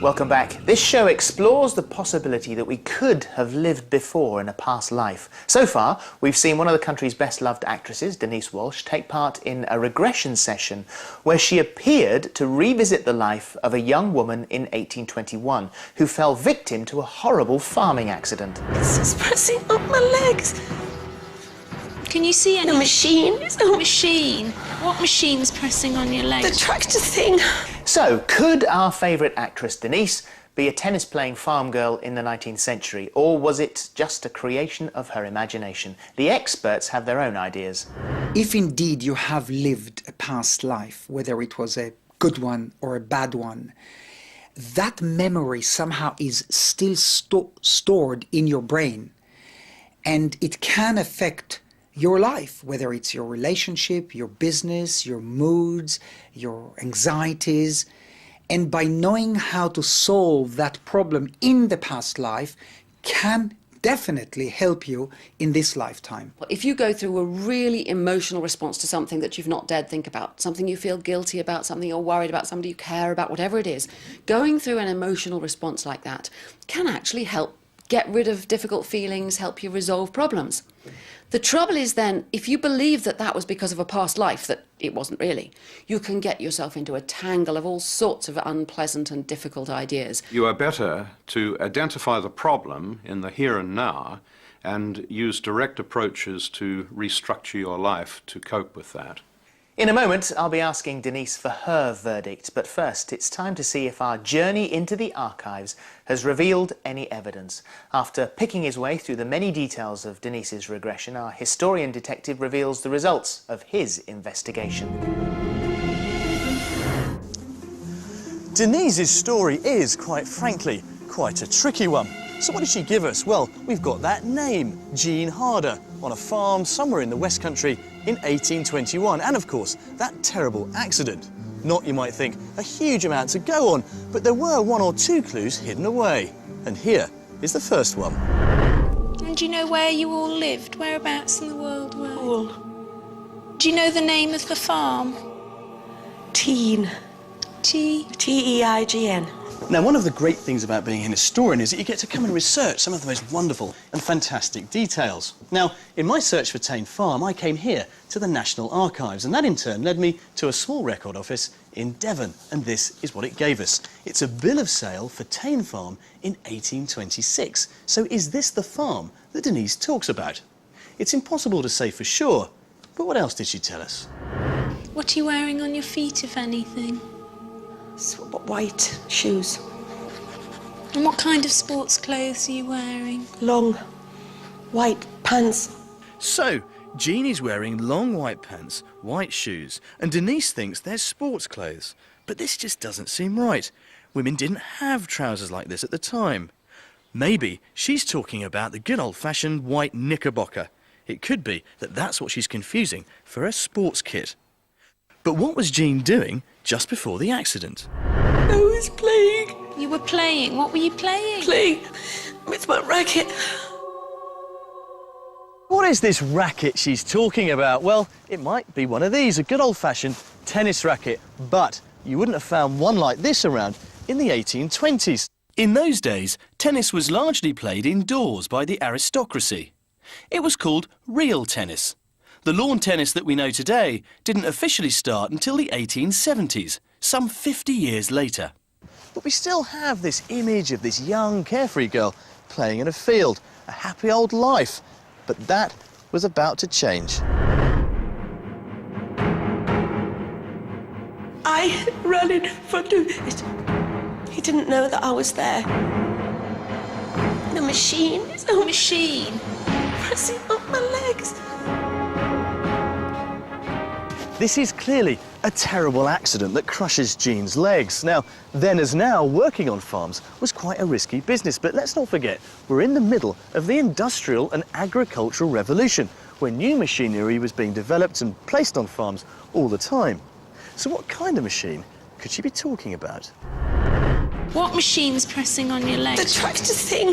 Welcome back. This show explores the possibility that we could have lived before in a past life. So far, we've seen one of the country's best-loved actresses, Denise Welch, take part in a regression session where she appeared to revisit the life of a young woman in 1821 who fell victim to a horrible farming accident. It's just pressing up my legs. Can you see any? The machine. It's a machine. What machine's pressing on your legs? The tractor thing. So, could our favourite actress, Denise, be a tennis-playing farm girl in the 19th century, or was it just a creation of her imagination? The experts have their own ideas. If indeed you have lived a past life, whether it was a good one or a bad one, that memory somehow is still stored in your brain, and it can affect your life, whether it's your relationship, your business, your moods, your anxieties. And by knowing how to solve that problem in the past life can definitely help you in this lifetime. If you go through a really emotional response to something that you've not dared think about, something you feel guilty about, something you're worried about, somebody you care about, whatever it is, going through an emotional response like that can actually help get rid of difficult feelings, help you resolve problems. The trouble is then, if you believe that that was because of a past life, that it wasn't really, you can get yourself into a tangle of all sorts of unpleasant and difficult ideas. You are better to identify the problem in the here and now and use direct approaches to restructure your life to cope with that. In a moment, I'll be asking Denise for her verdict, but first, it's time to see if our journey into the archives has revealed any evidence. After picking his way through the many details of Denise's regression, our historian detective reveals the results of his investigation. Denise's story is, quite frankly, quite a tricky one. So what did she give us? Well, we've got that name, Jean Harder, on a farm somewhere in the West Country in 1821. And of course, that terrible accident. Not, you might think, a huge amount to go on, but there were one or two clues hidden away. And here is the first one. And do you know where you all lived? Whereabouts in the world were you? All. Do you know the name of the farm? Teen. T-E-I-G-N. Now, one of the great things about being an historian is that you get to come and research some of the most wonderful and fantastic details. Now, in my search for Tain Farm, I came here to the National Archives, and that in turn led me to a small record office in Devon, and this is what it gave us. It's a bill of sale for Tain Farm in 1826. So is this the farm that Denise talks about? It's impossible to say for sure, but what else did she tell us? What are you wearing on your feet, if anything? White shoes. And what kind of sports clothes are you wearing? Long white pants. So, Jean is wearing long white pants, white shoes, and Denise thinks they're sports clothes. But this just doesn't seem right. Women didn't have trousers like this at the time. Maybe she's talking about the good old-fashioned white knickerbocker. It could be that that's what she's confusing for a sports kit. But what was Jean doing just before the accident? I was playing. You were playing? What were you playing? Playing with my racket. What is this racket she's talking about? Well, it might be one of these, a good old-fashioned tennis racket, but you wouldn't have found one like this around in the 1820s. In those days, tennis was largely played indoors by the aristocracy. It was called real tennis. The lawn tennis that we know today didn't officially start until the 1870s, some 50 years later. But we still have this image of this young, carefree girl playing in a field, a happy old life. But that was about to change. I ran in front of it. He didn't know that I was there. The machine is a Machine. pressing up my legs. This is clearly a terrible accident that crushes Jean's legs. Now, then as now, working on farms was quite a risky business. But let's not forget, we're in the middle of the Industrial and Agricultural Revolution, when new machinery was being developed and placed on farms all the time. So what kind of machine could she be talking about? What machine's pressing on your legs? The tractor thing.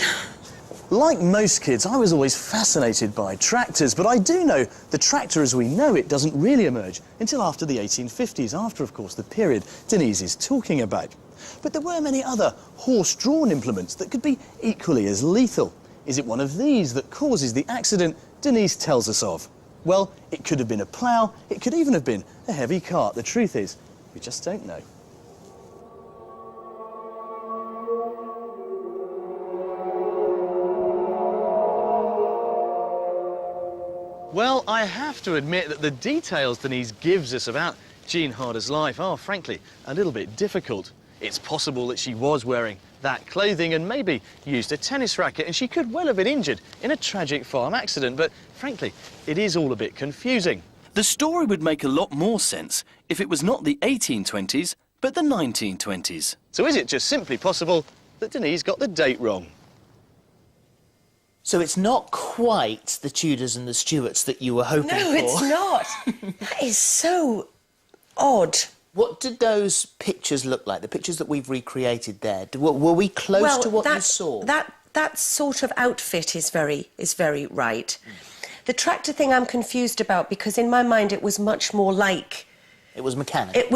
like most kids, I was always fascinated by tractors, but I do know the tractor as we know it doesn't really emerge until after the 1850s, after, of course, the period Denise is talking about. But there were many other horse-drawn implements that could be equally as lethal. Is it one of these that causes the accident Denise tells us of? Well, it could have been a plough, it could even have been a heavy cart. The truth is, we just don't know. Well, I have to admit that the details Denise gives us about Jean Harder's life are, frankly, a little bit difficult. It's possible that she was wearing that clothing and maybe used a tennis racket, and she could well have been injured in a tragic farm accident, but frankly, it is all a bit confusing. The story would make a lot more sense if it was not the 1820s, but the 1920s. So is it just simply possible that Denise got the date wrong? So it's not quite the Tudors and the Stuarts that you were hoping for. No, it's not. That is so odd. What did those pictures look like, the pictures that we've recreated there? Were we close to what you saw? That sort of outfit is very right. The tractor thing I'm confused about, because in my mind it was much more like... It was mechanical. It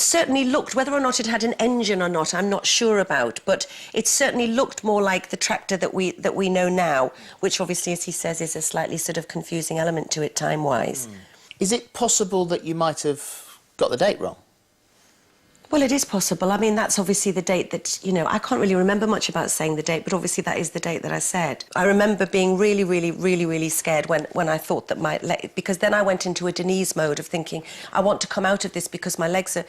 certainly looked, whether or not it had an engine or not, I'm not sure about, but it certainly looked more like the tractor that we know now, which obviously, as he says, is a slightly sort of confusing element to it time-wise. Is it possible that you might have got the date wrong? Well, it is possible. I mean, that's obviously the date that, you know, I can't really remember much about saying the date, but obviously that is the date that I said. I remember being really scared when I thought that because then I went into a Denise mode of thinking, I want to come out of this because my legs are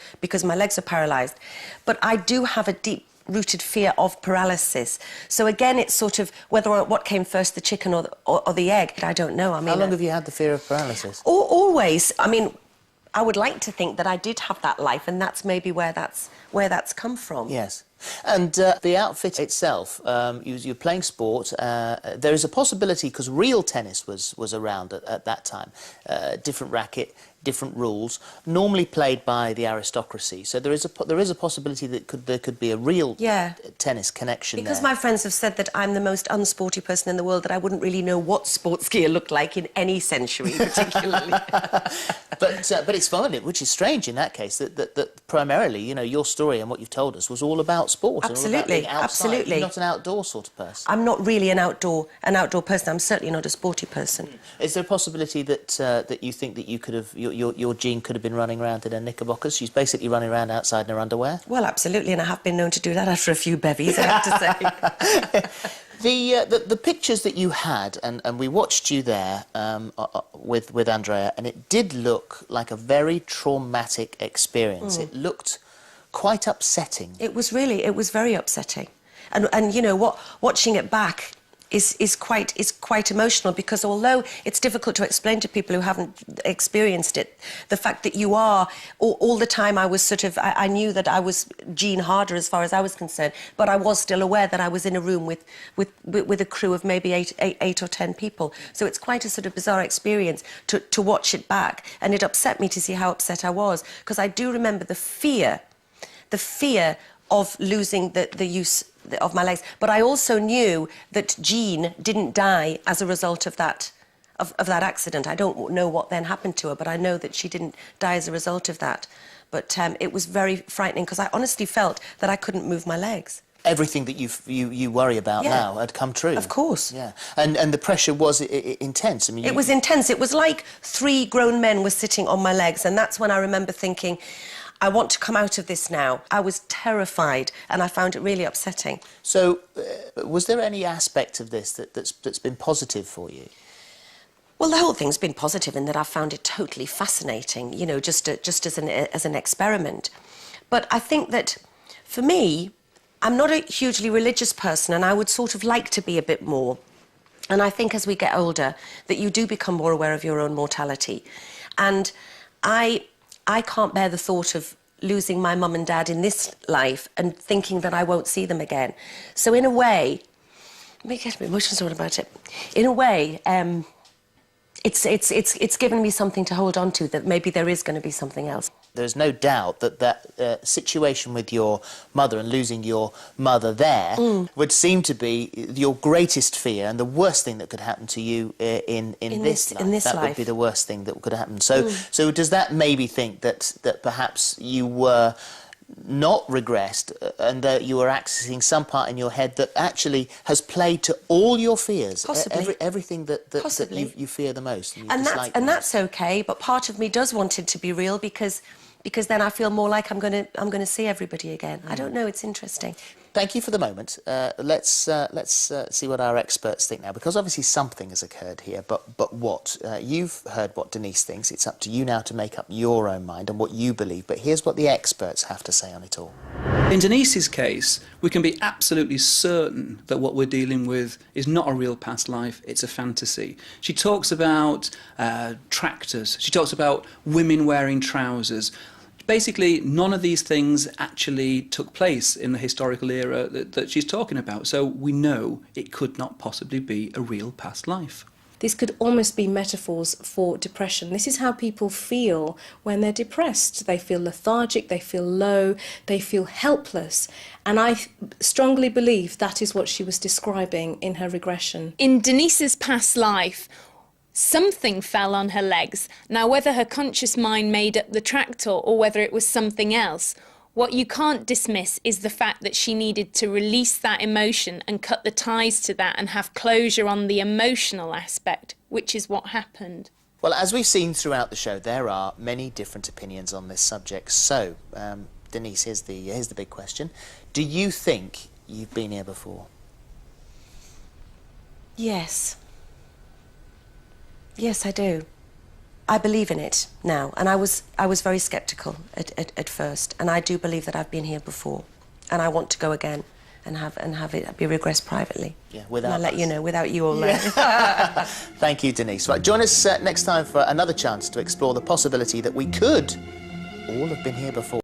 paralysed. But I do have a deep-rooted fear of paralysis. So again, it's sort of what came first, the chicken or the egg. I don't know. I mean, how long have you had the fear of paralysis? Always. I mean, I would like to think that I did have that life, and that's maybe where that's come from. Yes. And the outfit itself, you're playing sport. There is a possibility, because real tennis was around at that time, different racket, different rules, normally played by the aristocracy. So there is a possibility that there could be a real tennis connection because there. My friends have said that I'm the most unsporty person in the world, that I wouldn't really know what sports gear looked like in any century, particularly. But it's fun, which is strange in that case, that primarily, you know, your story and what you've told us was all about sport. Absolutely, and all about being outside. absolutely. You're not an outdoor sort of person. I'm not really an outdoor person. I'm certainly not a sporty person. Is there a possibility that you think that you could have your Jean could have been running around in her knickerbockers? She's basically running around outside in her underwear. Well, absolutely, and I have been known to do that after a few bevies, I have to say. The pictures that you had, and we watched you there with Andrea, and it did look like a very traumatic experience. It looked quite upsetting. It was very upsetting. And you know, watching it back is quite emotional, because although it's difficult to explain to people who haven't experienced it, the fact that you are all the time, I knew that I was Jean Harder as far as I was concerned, but I was still aware that I was in a room with a crew of maybe eight or 10 people. So it's quite a sort of bizarre experience to watch it back, and it upset me to see how upset I was, because I do remember the fear of losing the use of my legs. But I also knew that Jean didn't die as a result of that accident. I don't know what then happened to her, but I know that she didn't die as a result of that. But it was very frightening, because I honestly felt that I couldn't move my legs. Everything that you worry about now had come true. Of course. Yeah. And the pressure was intense. I mean, it was intense. It was like 3 grown men were sitting on my legs, and that's when I remember thinking, I want to come out of this now. I was terrified, and I found it really upsetting. So, was there any aspect of this that's been positive for you? Well, the whole thing's been positive in that I found it totally fascinating, you know, just as an experiment. But I think that, for me, I'm not a hugely religious person, and I would sort of like to be a bit more. And I think as we get older, that you do become more aware of your own mortality. And I can't bear the thought of losing my mum and dad in this life and thinking that I won't see them again. So in a way, let me get a bit emotional about it. In a way, it's given me something to hold on to, that maybe there is going to be something else. There's no doubt that that situation with your mother and losing your mother there would seem to be your greatest fear and the worst thing that could happen to you in this life. In this that life. would be the worst thing that could happen. So does that maybe think that perhaps you were not regressed and that you were accessing some part in your head that actually has played to all your fears? Possibly. Everything that you fear the most. And that's okay, but part of me does want it to be real because then I feel more like I'm going to see everybody again. I don't know, it's interesting. Thank you for the moment. Let's see what our experts think now, because obviously something has occurred here, but what? You've heard what Denise thinks. It's up to you now to make up your own mind and what you believe, but here's what the experts have to say on it all. In Denise's case, we can be absolutely certain that what we're dealing with is not a real past life, it's a fantasy. She talks about tractors, she talks about women wearing trousers. Basically, none of these things actually took place in the historical era that she's talking about, so we know it could not possibly be a real past life. This could almost be metaphors for depression. This is how people feel when they're depressed. They feel lethargic, they feel low, they feel helpless. And I strongly believe that is what she was describing in her regression. In Denise's past life, something fell on her legs. Now, whether her conscious mind made up the tractor or whether it was something else, what you can't dismiss is the fact that she needed to release that emotion and cut the ties to that and have closure on the emotional aspect, which is what happened. Well, as we've seen throughout the show, there are many different opinions on this subject. So, Denise, here's the big question. Do you think you've been here before? Yes. Yes, I do. I believe in it now, and I was very sceptical at first, and I do believe that I've been here before, and I want to go again and have it be regressed privately. Yeah, without and I'll let us. you know, without you all know. Thank you, Denise. Right, join us next time for another chance to explore the possibility that we could all have been here before.